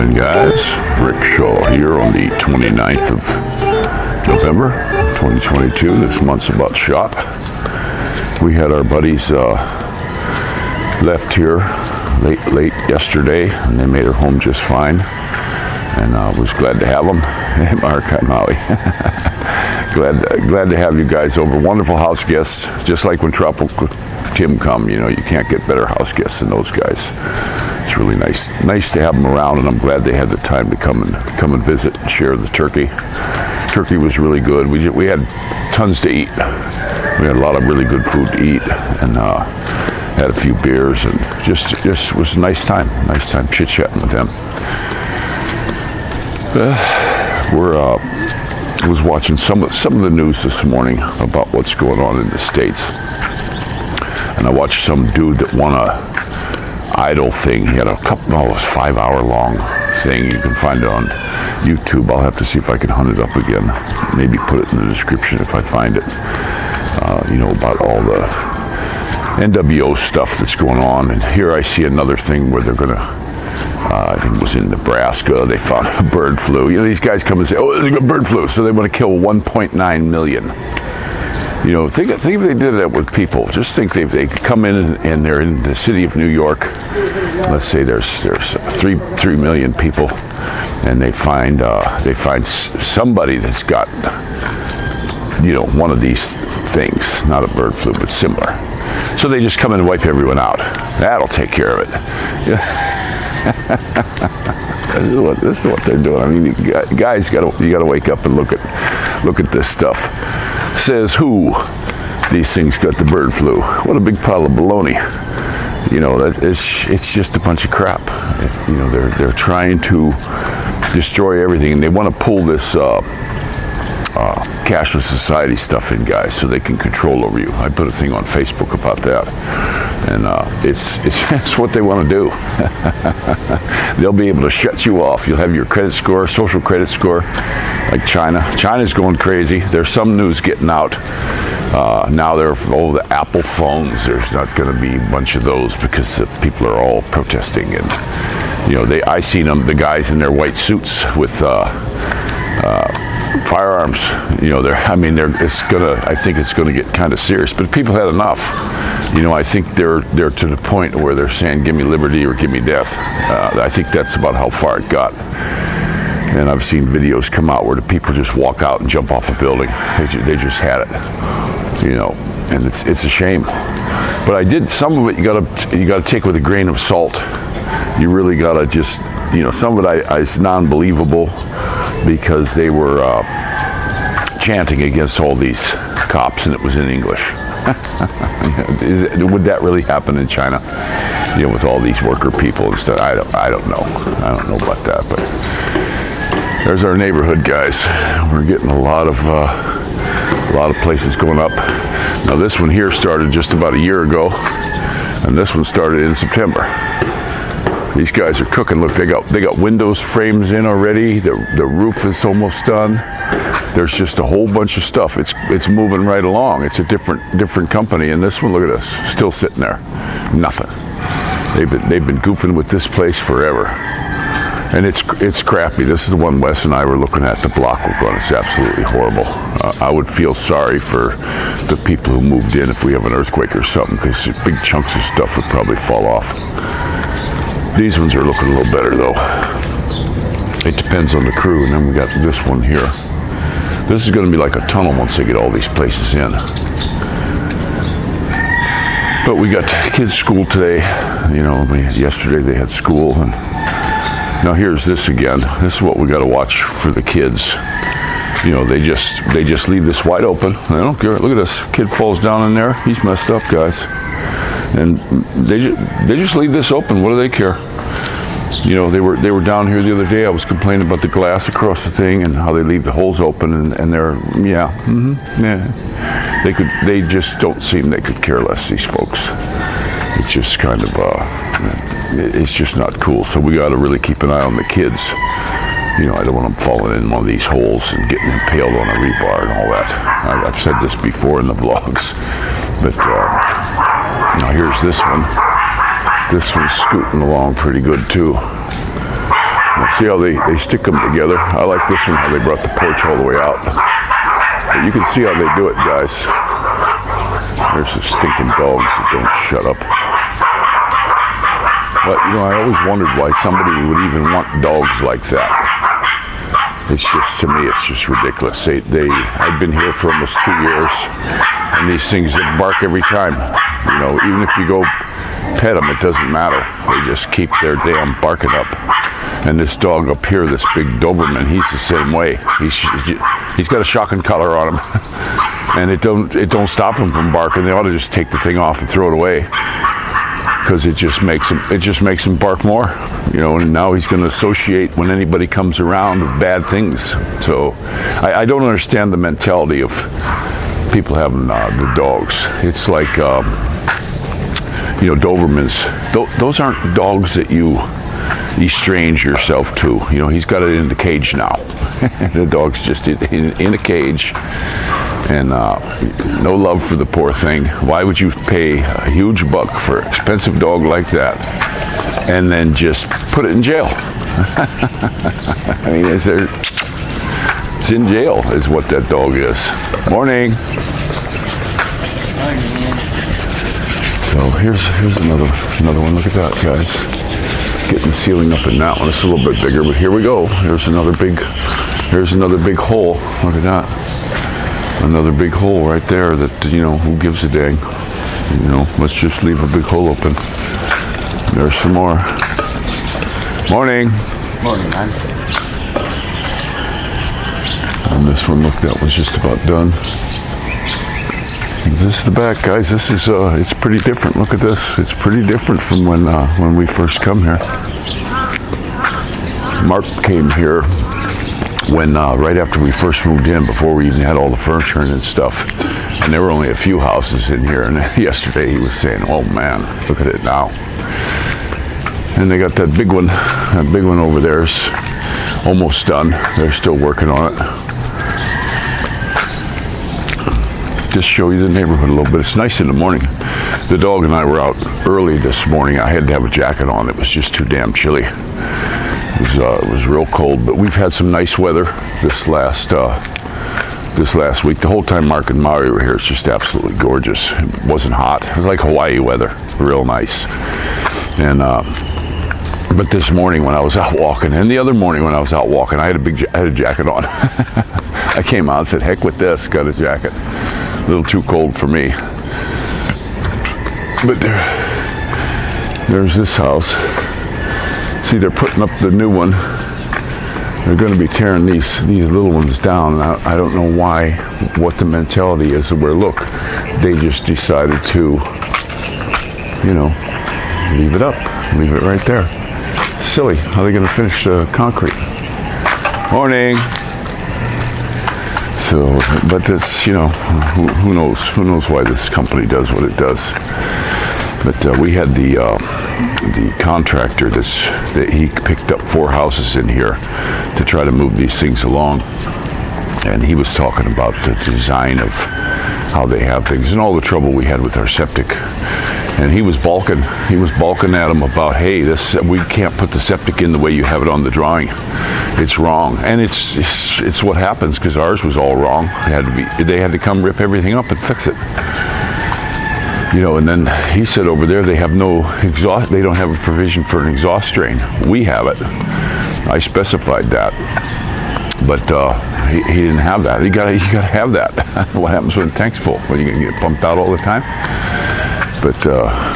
morning, guys. Rick Shaw here on the 29th of November, 2022. This month's about shop. We had our buddies left here late yesterday, and they made it home just fine. And I was glad to have them. Mark and Maui. glad to have you guys over. Wonderful house guests, just like when Tropical Tim come. You know, you can't get better house guests than those guys. It's really nice to have them around, and I'm glad they had the time to come and visit and share the turkey. Turkey was really good. We had tons to eat. We had a lot of really good food to eat, and had a few beers, and just was a nice time chit-chatting with them. I was watching some of the news this morning about what's going on in the States, and I watched some dude that won a Idol thing. He had a 5-hour long thing. You can find it on YouTube. I'll have to see if I can hunt it up again. Maybe put it in the description if I find it. About all the NWO stuff that's going on. And here I see another thing where they're gonna, I think it was in Nebraska, they found a bird flu. You know, these guys come and say, oh, there's a bird flu, so they want to kill 1.9 million. You know, think if they did that with people. Just think if they come in and they're in the city of New York. Let's say there's 3 million people, and they find somebody that's got, you know, one of these things, not a bird flu, but similar. So they just come in and wipe everyone out. That'll take care of it. This is what they're doing. I mean, guys, you gotta wake up and look at this stuff. Says who? These things got the bird flu. What a big pile of baloney. You know, it's just a bunch of crap. You know, they're trying to destroy everything, and they want to pull this cashless society stuff in, guys, so they can control over you. I put a thing on Facebook about that, and it's what they want to do. They'll be able to shut you off. You'll have your credit score, social credit score, like China. China's going crazy. There's some news getting out. Now the Apple phones, there's not going to be a bunch of those because the people are all protesting, and you know, I seen them, the guys in their white suits with firearms. You know, I think it's gonna get kind of serious, but people had enough. You know, I think they're to the point where they're saying, give me liberty or give me death. I think that's about how far it got. And I've seen videos come out where the people just walk out and jump off a building. They just had it, you know, and it's a shame. But some of it you gotta take with a grain of salt. You really gotta just, you know, some of it is non-believable because they were chanting against all these cops, and it was in English. Would that really happen in China? You know, with all these worker people and stuff? I don't know. I don't know about that, but there's our neighborhood, guys. We're getting a lot of places going up. Now this one here started just about a year ago, and this one started in September. These guys are cooking. Look, they got windows frames in already. The roof is almost done. There's just a whole bunch of stuff. It's moving right along. It's a different company, and this one, look at this, still sitting there, nothing. They've been goofing with this place forever, and it's crappy. This is the one Wes and I were looking at. The block we're going. It's absolutely horrible. I would feel sorry for the people who moved in if we have an earthquake or something, because big chunks of stuff would probably fall off. These ones are looking a little better, though. It depends on the crew. And then we got this one here. This is going to be like a tunnel once they get all these places in. But we got kids' school today. You know, yesterday they had school. And now here's this again. This is what we got to watch for the kids. You know, they just leave this wide open. They don't care. Look at this. Kid falls down in there. He's messed up, guys. And they just leave this open. What do they care? You know, they were down here the other day. I was complaining about the glass across the thing and how they leave the holes open, and they're they just don't seem they could care less, these folks. It's just kind of it's just not cool. So we got to really keep an eye on the kids. You know, I don't want them falling in one of these holes and getting impaled on a rebar and all that. I've said this before in the vlogs, but. Now here's this one. This one's scooting along pretty good too. Let's See how they stick them together? I like this one, how they brought the porch all the way out. But you can see how they do it, guys. There's some stinking dogs that don't shut up. But, you know, I always wondered why somebody would even want dogs like that. It's just, to me, it's just ridiculous. I've been here for almost 2 years, and these things that bark every time. You know, even if you go pet them, it doesn't matter. They just keep their damn barking up. And this dog up here, this big Doberman, he's the same way. He's got a shocking collar on him, and it don't stop him from barking. They ought to just take the thing off and throw it away, because it just makes him bark more. You know, and now he's going to associate when anybody comes around with bad things. So I don't understand the mentality of people having the dogs. It's like you know, Dobermans. Those aren't dogs that you estrange yourself to. You know, he's got it in the cage now. The dog's just in a cage, and no love for the poor thing. Why would you pay a huge buck for an expensive dog like that and then just put it in jail? I mean, it's in jail is what that dog is. Morning. So here's another one. Look at that, guys. Getting the ceiling up in that one. It's a little bit bigger, but here we go. Here's another big hole. Look at that. Another big hole right there that, you know, who gives a dang? You know, let's just leave a big hole open. There's some more. Morning. Morning, man. And this one, look, that was just about done. This is the back, guys. This is it's pretty different. Look at this. It's pretty different from when we first come here. Mark came here when right after we first moved in, before we even had all the furniture and stuff. And there were only a few houses in here. And yesterday he was saying, "Oh man, look at it now." And they got that big one. That big one over there is almost done. They're still working on it. Just show you the neighborhood a little bit. It's nice in the morning. The dog and I were out early this morning. I had to have a jacket on. It was just too damn chilly. It was real cold, but we've had some nice weather this last week. The whole time Mark and Maui were here, it's just absolutely gorgeous. It wasn't hot. It was like Hawaii weather, real nice. And but this morning when I was out walking, and the other morning when I was out walking, I had a jacket on. I came out and said, "Heck with this," got a jacket. A little too cold for me. But there's this house. See, they're putting up the new one. They're going to be tearing these little ones down. And I don't know why, what the mentality is, where look, they just decided to, you know, leave it up, leave it right there. Silly. How are they going to finish the concrete? Morning. So, but this, you know, who knows why this company does what it does. But we had the contractor that he picked up 4 houses in here to try to move these things along, and he was talking about the design of how they have things and all the trouble we had with our septic. And he was balking at them about, hey, we can't put the septic in the way you have it on the drawing. It's wrong, and it's what happens, because ours was all wrong. They had to come rip everything up and fix it. You know, and then he said over there they have no exhaust. They don't have a provision for an exhaust drain. We have it. I specified that, but he didn't have that. You gotta have that. What happens when the tank's full? When you get pumped out all the time? But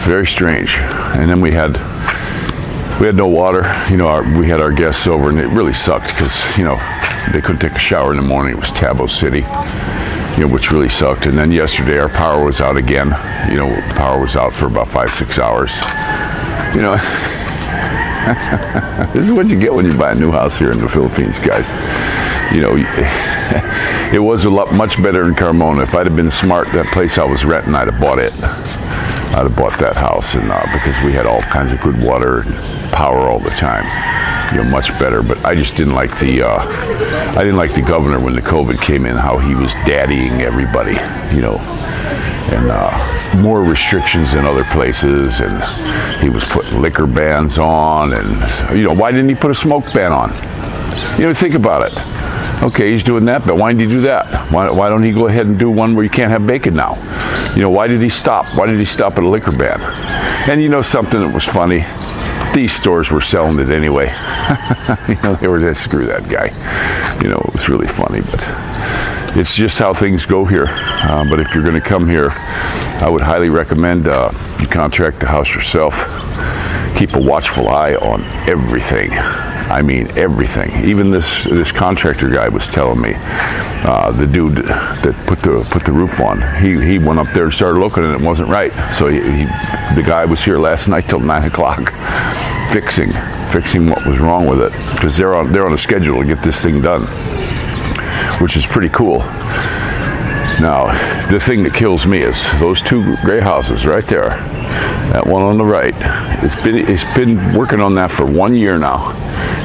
very strange. And then we had no water. You know, we had our guests over, and it really sucked because, you know, they couldn't take a shower in the morning. It was Tabo City, you know, which really sucked. And then yesterday our power was out again. You know, the power was out for about 5-6 hours. You know, this is what you get when you buy a new house here in the Philippines, guys. You know, it was much better in Carmona. If I'd have been smart, that place I was renting, I'd have bought it. I'd have bought that house, and because we had all kinds of good water and power all the time, you know, much better. But I just didn't like the governor when the COVID came in, how he was daddying everybody, you know, and more restrictions than other places, and he was putting liquor bans on, and why didn't he put a smoke ban on? Think about it. Okay, he's doing that, but why didn't he do that? Why don't he go ahead and do one where you can't have bacon now? Why did he stop? Why did he stop at a liquor ban? And something that was funny, these stores were selling it anyway. They were just, screw that guy. It was really funny, but it's just how things go here. But if you're going to come here, I would highly recommend you contract the house yourself. Keep a watchful eye on everything. I mean everything. Even this contractor guy was telling me, the dude that put the roof on, he went up there and started looking and it wasn't right. So the guy was here last night till 9 o'clock, fixing what was wrong with it, because they're on a schedule to get this thing done, which is pretty cool. Now, the thing that kills me is those two gray houses right there. That one on the right. It's been working on that for 1 year now.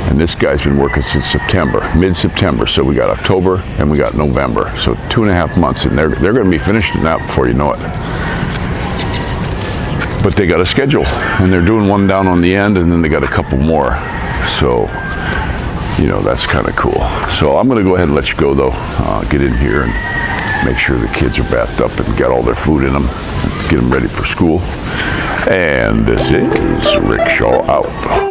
And this guy's been working since September, mid-September. So we got October and we got November. So 2.5 months, and they're going to be finishing that before you know it. But they got a schedule, and they're doing one down on the end, and then they got a couple more. So, that's kind of cool. So I'm going to go ahead and let you go, though. Get in here and make sure the kids are bathed up and got all their food in them, get them ready for school. And this is Rick Shaw out.